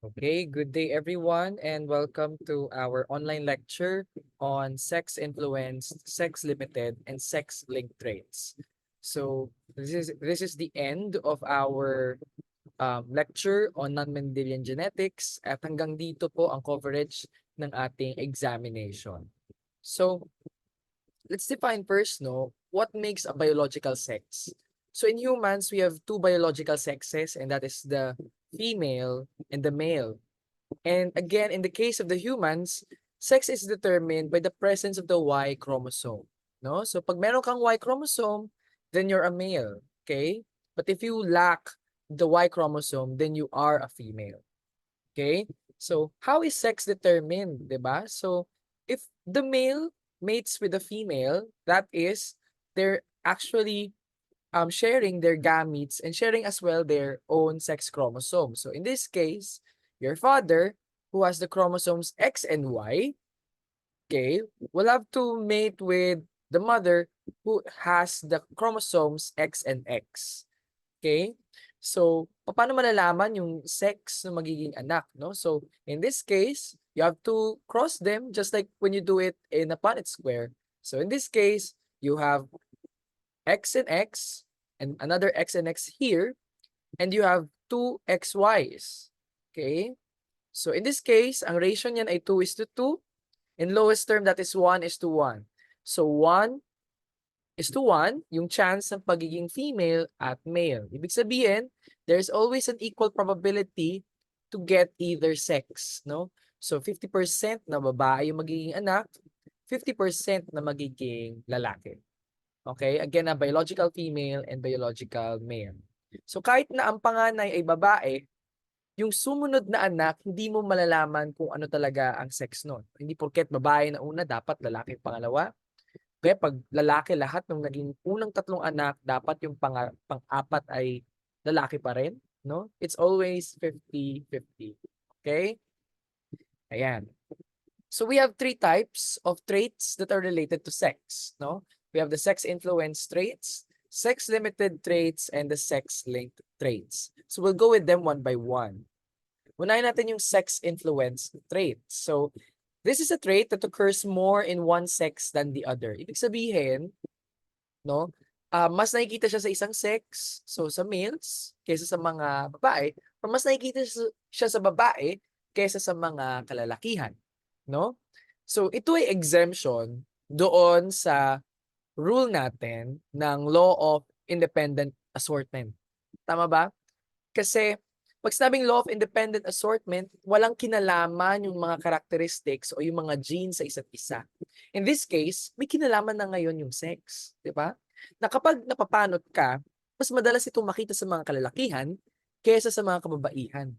Okay, good day everyone, and welcome to our online lecture on sex-influenced, sex-limited, and sex-linked traits. So this is the end of our lecture on non-Mendelian genetics, at hanggang dito po ang coverage ng ating examination. So let's define first, what makes a biological sex. So in humans, we have two biological sexes, and that is the female and the male. And again, in the case of the humans, sex is determined by the presence of the Y chromosome. No? So pag meron kang Y chromosome, then you're a male. Okay? But if you lack the Y chromosome, then you are a female. Okay? So how is sex determined, 'di ba? So if the male mates with the female, that is, they're actually sharing their gametes and sharing as well their own sex chromosome. So in this case, your father, who has the chromosomes X and Y, okay, will have to mate with the mother who has the chromosomes X and X. Okay? So, paano malalaman yung sex ng magiging anak, no? So, in this case, you have to cross them just like when you do it in a Punnett square. So, in this case, you have X and X and another X and X here, and you have two XYs. Okay? So, in this case, ang ratio niyan ay 2:2. In lowest term, that is 1:1. So, 1:1, yung chance ng pagiging female at male. Ibig sabihin, there's always an equal probability to get either sex, no? So 50% na babae yung magiging anak, 50% na magiging lalaki. Okay? Again, a biological female and biological male. So kahit na ang panganay ay babae, yung sumunod na anak, hindi mo malalaman kung ano talaga ang sex nun. Hindi porket babae na una, dapat lalaki pangalawa. Kaya pag lalaki lahat ng naging unang tatlong anak, dapat yung pang-apat ay lalaki pa rin, no? It's always 50-50. Okay? Ayan. So we have three types of traits that are related to sex, no? We have the sex-influenced traits, sex-limited traits, and the sex-linked traits. So we'll go with them one by one. Unahin natin yung sex-influenced trait. So this is a trait that occurs more in one sex than the other. Ibig sabihin, no, mas nakikita siya sa isang sex, so sa males, kaysa sa mga babae, or mas nakikita siya sa babae kaysa sa mga kalalakihan, no? So ito ay exemption doon sa rule natin ng law of independent assortment. Tama ba? Kasi pag sinabing law of independent assortment, walang kinalaman yung mga characteristics o yung mga genes sa isa't isa. In this case, may kinalaman na ngayon yung sex, di ba? Na kapag napapanot ka, mas madalas itong makita sa mga kalalakihan kaysa sa mga kababaihan.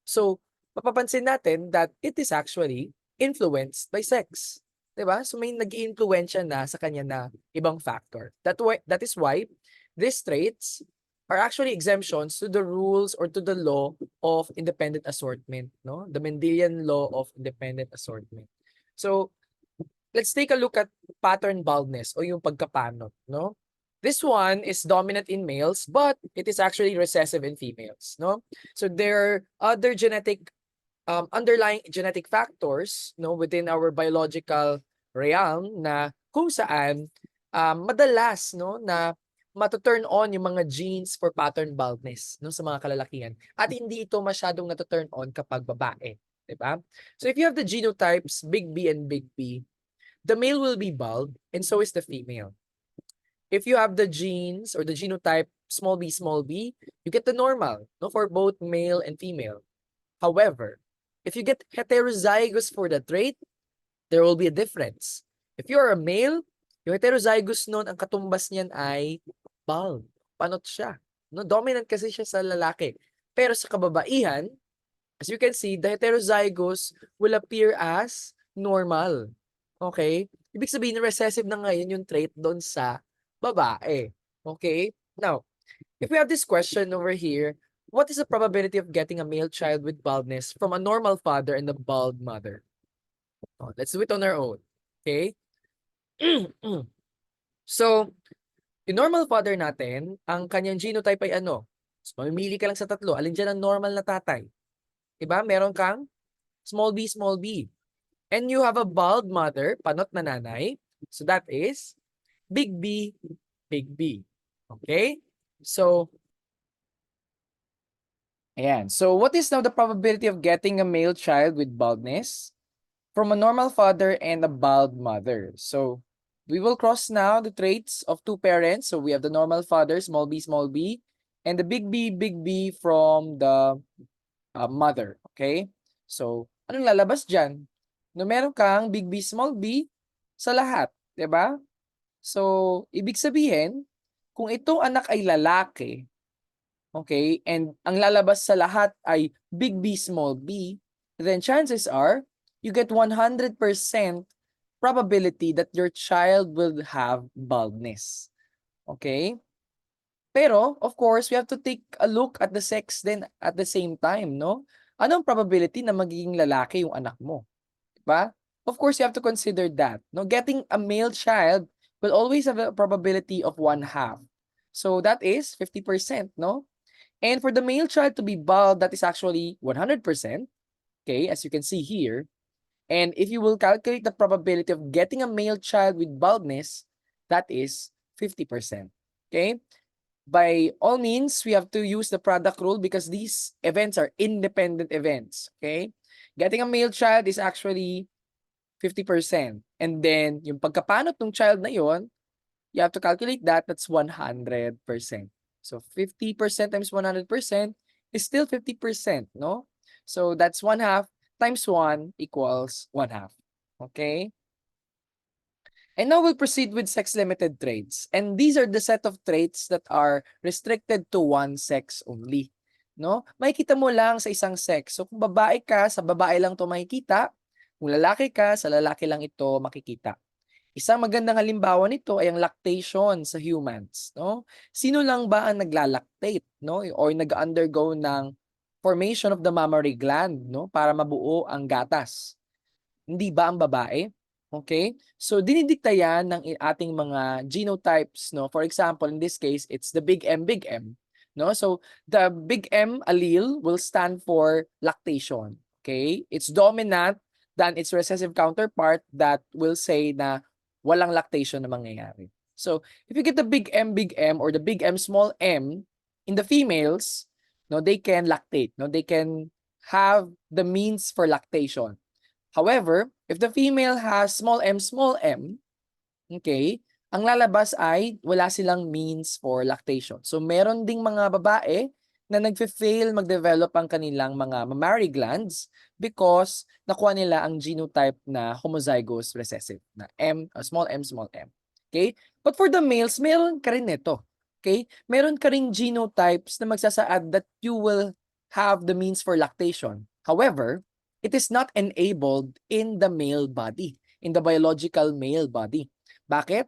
So, mapapansin natin that it is actually influenced by sex. Di ba? So, may nag-i-influensya na sa kanya na ibang factor. That is why these traits are actually exemptions to the rules or to the law of independent assortment, no? The Mendelian law of independent assortment. So, let's take a look at pattern baldness o yung pagkapanot, no? This one is dominant in males, but it is actually recessive in females, no? So there are other genetic underlying genetic factors, no, within our biological realm na kung saan madalas, no, na mato-turn on yung mga genes for pattern baldness, no, sa mga kalalakihan, at hindi ito masyadong nato-turn on kapag babae, di ba? So if you have the genotypes big B and big P, the male will be bald and so is the female. If you have the genes or the genotype small b, you get the normal, no, for both male and female. However, if you get heterozygous for the trait, there will be a difference. If you are a male, yung heterozygous nun, ang katumbas niyan ay bald. Panot siya. No, dominant kasi siya sa lalaki. Pero sa kababaihan, as you can see, the heterozygous will appear as normal. Okay? Ibig sabihin, recessive na ngayon yung trait doon sa babae. Okay? Now, if we have this question over here, what is the probability of getting a male child with baldness from a normal father and a bald mother? Oh, let's do it on our own. Okay? So, yung normal father natin, ang kanyang genotype ay ano? So, mamimili ka lang sa tatlo. Alin dyan ang normal na tatay? Diba? Meron kang small b. And you have a bald mother, panot na nanay. So that is big B, big B. Okay? So, ayan. So, what is now the probability of getting a male child with baldness from a normal father and a bald mother? So, we will cross now the traits of two parents. So, we have the normal father, small b, and the big B from the mother. Okay? So, anong lalabas dyan? No, meron kang big B, small b sa lahat. 'Di ba? So, ibig sabihin, kung itong anak ay lalaki, okay, and ang lalabas sa lahat ay big B, small b, then chances are, you get 100% probability that your child will have baldness. Okay? Pero, of course, we have to take a look at the sex then at the same time, no? Anong probability na magiging lalaki yung anak mo? Diba? Of course, you have to consider that. No? Getting a male child will always have a probability of 1/2. So that is 50%, no? And for the male child to be bald, that is actually 100%, okay, as you can see here. And if you will calculate the probability of getting a male child with baldness, that is 50%, okay? By all means, we have to use the product rule because these events are independent events, okay? Getting a male child is actually 50%. And then, yung pagkapanot ng child na yon, you have to calculate that. That's 100%. So, 50% times 100% is still 50%, no? So, that's 1/2 times 1 equals 1/2. Okay? And now we'll proceed with sex-limited traits. And these are the set of traits that are restricted to one sex only. No? Makikita mo lang sa isang sex. So, kung babae ka, sa babae lang to makikita. Kung lalaki ka, sa lalaki lang ito makikita. Isang magandang halimbawa nito ay ang lactation sa humans, no? Sino lang ba ang naglalactate, no? Or nag-undergo ng formation of the mammary gland, no? Para mabuo ang gatas. Hindi ba ang babae? Okay? So dinidikta yan ng ating mga genotypes, no? For example, in this case, it's the big M, no? So the big M allele will stand for lactation. Okay? It's dominant than its recessive counterpart that will say na walang lactation na mangyayari. So if you get the big M or the big M small m in the females, no, they can lactate, no? They can have the means for lactation. However, if the female has small m, okay, ang lalabas ay wala silang means for lactation. So meron ding mga babae na nagfe-fail mag-develop ang kanilang mga mammary glands because nakuha nila ang genotype na homozygous recessive na small m. Okay? But for the males, meron ka rin nito. Okay? Meron ka ring genotypes na magsasaad that you will have the means for lactation. However, it is not enabled in the male body, in the biological male body. Bakit?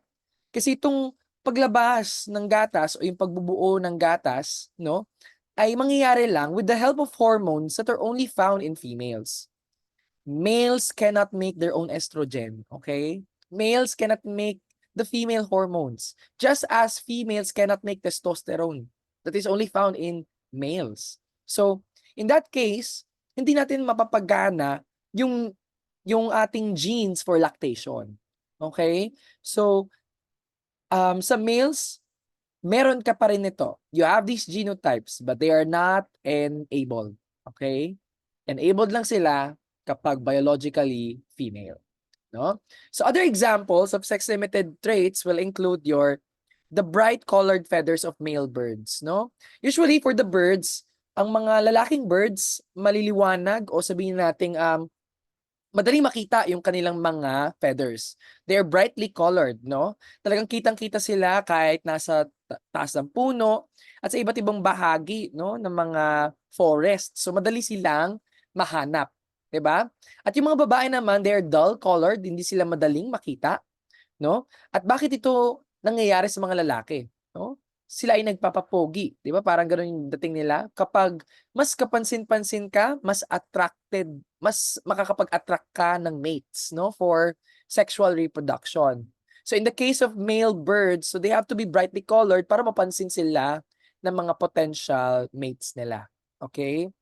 Kasi itong paglabas ng gatas o yung pagbubuo ng gatas, no, ay mangyayari lang with the help of hormones that are only found in females. Males cannot make their own estrogen, okay? Males cannot make the female hormones, just as females cannot make testosterone that is only found in males. So, in that case, hindi natin mapapagana yung ating genes for lactation. Okay? So, sa males, meron ka pa rin ito. You have these genotypes, but they are not enabled. Okay? Enabled lang sila kapag biologically female. No? So, other examples of sex-limited traits will include the bright colored feathers of male birds. No? Usually, for the birds, ang mga lalaking birds, maliliwanag o sabihin natin madaling makita yung kanilang mga feathers. They are brightly colored, no? Talagang kitang-kita sila kahit nasa taas ng puno at sa iba't ibang bahagi, no, ng mga forest. So madali silang mahanap, 'di ba? At yung mga babae naman, they are dull colored, hindi sila madaling makita, no? At bakit ito nangyayari sa mga lalaki, no? Sila ay nagpapapogi, 'di ba? Parang ganoon yung dating nila. Kapag mas kapansin-pansin ka, mas attracted, mas makakapag-attract ka ng mates, no, for sexual reproduction. So in the case of male birds, so they have to be brightly colored para mapansin sila ng mga potential mates nila. Okay?